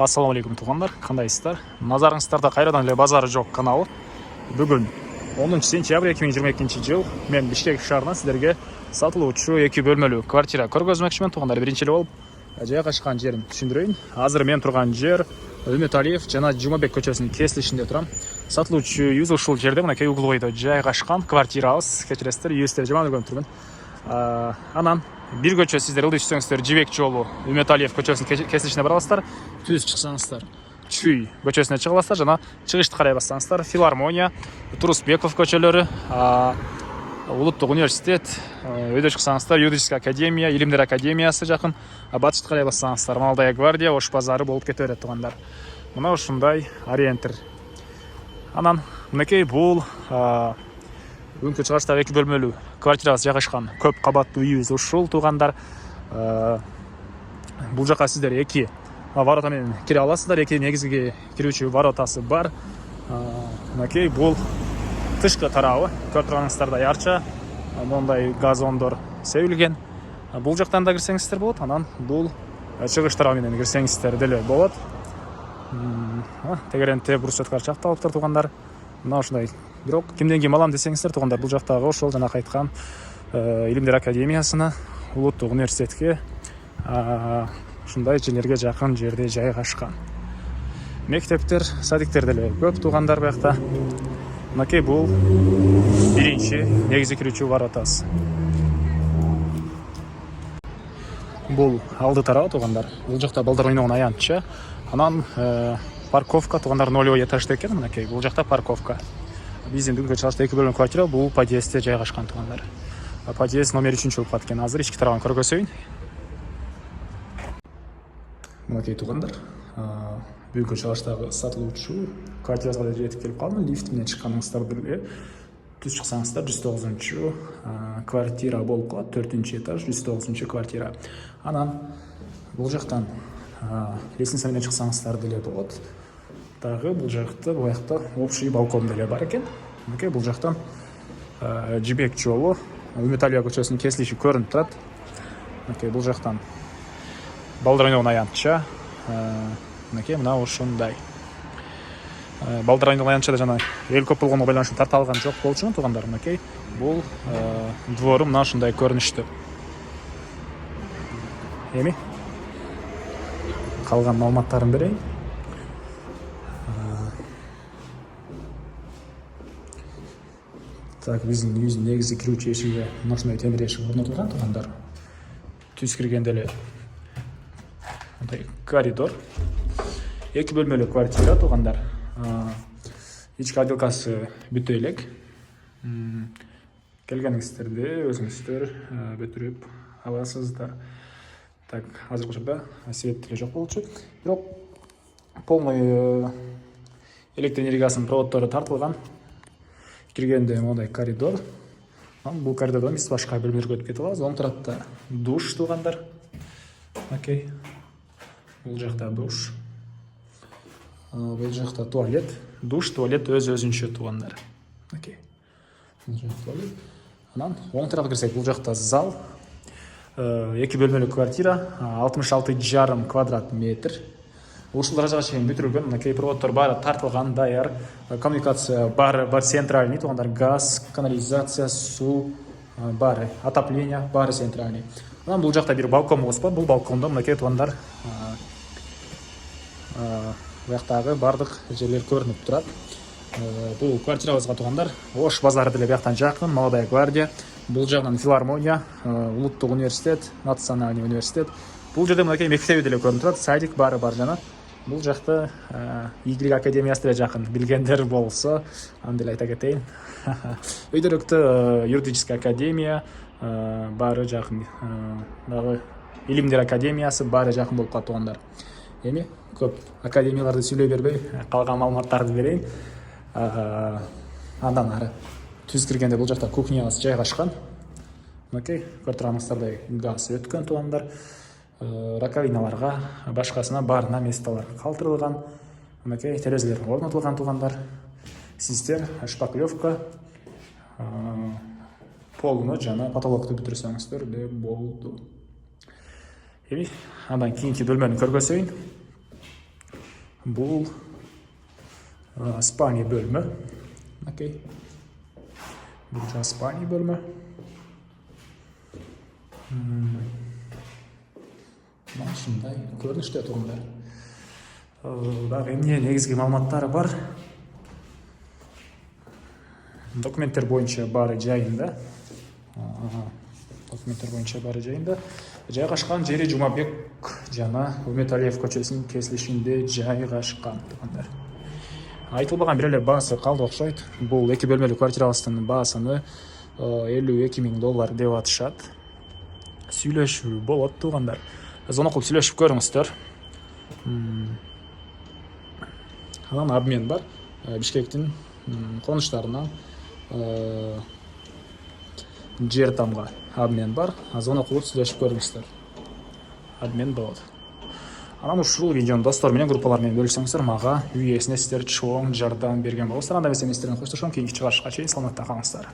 Ассалаумалейкум туғандар, қандайсыздар? Назарыңыздарда қайрадан эле базары жоқ каналы. Бүгін 10 сентябрь 2022 жыл мен Бишкек шаарынан сіздерге сатылуучу 2 бөлмөлүү квартира көргөзмөкчүмүн. Туғандар, биринчиле болуп жайгашкан жерин түшүндүрөйүн. Азыр мен турган жер Үмүталиев жана Жумабек көчөсүнүн кесилишинде турам. Сатылуучу үйүбүз ушул жерде, мынакей угол бойдо жайгашкан квартирабыз. Кечиресиздер, үйүбүздү жаман көрүнүп турмун. Анан бир көчө сиздер ылдый түшсөңүздөр Жибек жолу Үмүталиев көчөсүнүн кесилишине бара аласыздар. Түз чыксаңыздар Чүй көчөсүнө чыга аласыздар жана чыгышты карай бассаңыздар Филармония, Турусбеков көчөлөрү, Улуттук университет, өйдө чыксаңыздар Юридическая академия, Илимдер академиясы жакын, батышты карай бассаңыздар Молодая гвардия, Ош базары болуп кете берет тугандар. Мына ушундай ориентир. Анан мынакей бул бүгүнкү чыгыштагы 2 бөлмөлүү квартирабыз жайгашкан көп кабаттуу үйүбүз ушул тугандар. Бул жака сиздер 2 ворота менен кире аласыздар. 2 негизги кирүүчү воротасы бар. Мынакей бул тышкы тарабы. Көрүп турганыңыздардай арча, мондай газондор себилген. Бул жактан да кирсеңиздер болот. Анан бул чыгыш тарабы менен кирсеңиздер деле болот. Тегеренте брусчаткалар чакталыптыр тугандар. Мына ушундай. Бирок кимден ким алам десеңиздер тугандар, бул жактагы ошол жана айткан Илимдер академиясына, Улуттук университетке, ушундай жерлерге жакын жерде жайгашкан. Мектептер, садиктер деле көп тугандар буякта. Мынакей бул биринчи негизги кирүүчү воротасы. Бул алды тарабы тугандар. Бул жакта балдар ойногон аянтча. Анан парковка тугандар 0 этажда экен. Мынакей бул жакта парковка. Биздин бүгүнкү чыгышта 2 бөлмөлүү квартира бул подъездде жайгашкан тугандар. Подъезд номер 3 болуп калат экен. Азыр ички тарабын көргөзөйүн. Мынакей тугандар, бүгүнкү чыгыштагы сатылуучу квартирага жетип келип калдым. Лифт менен чыкканыңыздарды эле түз чыксаңыздар 109-чу квартира болуп калат. 4-этаж 109-чу квартира. Анан бул жактан лестница менен чыксаңыздар деле болот. Дагы бул жакта буякта общий балкон деле бар экен. Мынакей бул жактан Жибек жолу Үмүталиев көчөсүнүн кесилиши көрүнүп турат. Мынакей бул жактан балдар ойногон аянтча. Мынакей мына ушундай. Балдар ойногон аянтчада жана эл көп болгонго байланыштуу тарта алган жок болчу тугандар. Мынакей бул двору мына ушундай көрүнүштү. Эми калган маалыматтарын берейин. Так, биздин үйүбүздүн негизги кирүүчү эшиги мына ушундай темир эшик орнотулган тугандар. Түз киргенде эле мындай коридор. 2 бөлмөлүү квартира тугандар. Ички отделкасы бүтө элек. Келгениңиздерде өзүңүздөр бүтүрүп аласыздар. Так, азыркы учурда свет деле жок болчу. Бирок полный электр энергиясынын проводдору тартылган. Киргенде мондай коридор. Бул коридордон биз башка бөлмөлөргө өтүп кете алабыз. Оң тарапта душ тугандар. Окей. Бул жакта душ. Бул жакта туалет. Душ, туалет өз-өзүнчө тугандар. Окей. Бул жакта туалет. Анан оң тарапка кирсек, бул жакта зал. 2 бөлмөлүү квартира, 66,5 квадрат метр. Ушул даражага чейин бүтүрүлгөн. Мынакей проводдор баары тартылган, даяр. Коммуникация бар центральный тугандар. Газ, канализация, суу баары, отопление баары центральный. Анан бул жакта бир балконубуз бар. Бул балкондо мынакей тугандар буяктагы бардык жерлер көрүнүп турат. Бул квартирабызга тугандар Ош базары деле бияктан жакын, Молодая гвардия. Бул жагынан Филармония, Улуттук университет, Национальный университет. Бул жерде мынакей мектеби деле көрүнүп турат, садик баары бар жана. Бул жакта Игилик академиясы деле жакын. Билгендер болсо, аны деле айта кетейин. Өйдөрөктө Юридическая академия баары жакын. Дагы Илимдер академиясы баары жакын болуп калат тугандар. Эми көп академияларды сүйлөй бербей, калган маалыматтарды берейин. Андан ары түз киргенде бул жакта кухнябыз жайгашкан. Мынакей көрүп турганыңыздардай газ өткөн тугандар. Раковиналарга, башкасына баарына месталар калтырылган. Мынакей терезелер орнотулган тугандар. Систем, шпаклевка, полуну жана потолокту бүтүрсөңүздөр деле болду. Эми андан кийинки бөлмөнү көргөзөйүн. Бұл спальный бөлмө. Окей. Бұл жаңа спальный бөлмө. Шындай көрініште тұрғындар. Дағы емне негізгі маалыматтары бар. Документтер бойынша бары жайында. Жайғашқан жері Жұмабек жана Үмітәлиев көшесінің кесілішінде жайғашқан тұрғындар. Айтылбаған бір әлі басы қалды оқшайды. Бұл 2 бөлмелі квартиралыстың басыны $52,000 деп атышат. Сүйлөшүү болот тұрғандар. Зона қылып сүйлөшіп көріңіздер. Алан обмен бар. Бишкектің қоныштарына жер тамға обмен бар. Зона қылып сүйлөшіп көріңіздер. Обмен болады. Анан ушул видеону достор менен группалар менен бөлүшсөңүздөр, мага үй ээсине сиздер чоң жардам берген болосуздар. Анда эмес эместерден коштошом, кийинки чыгарышка чейин саламатта калыңыздар.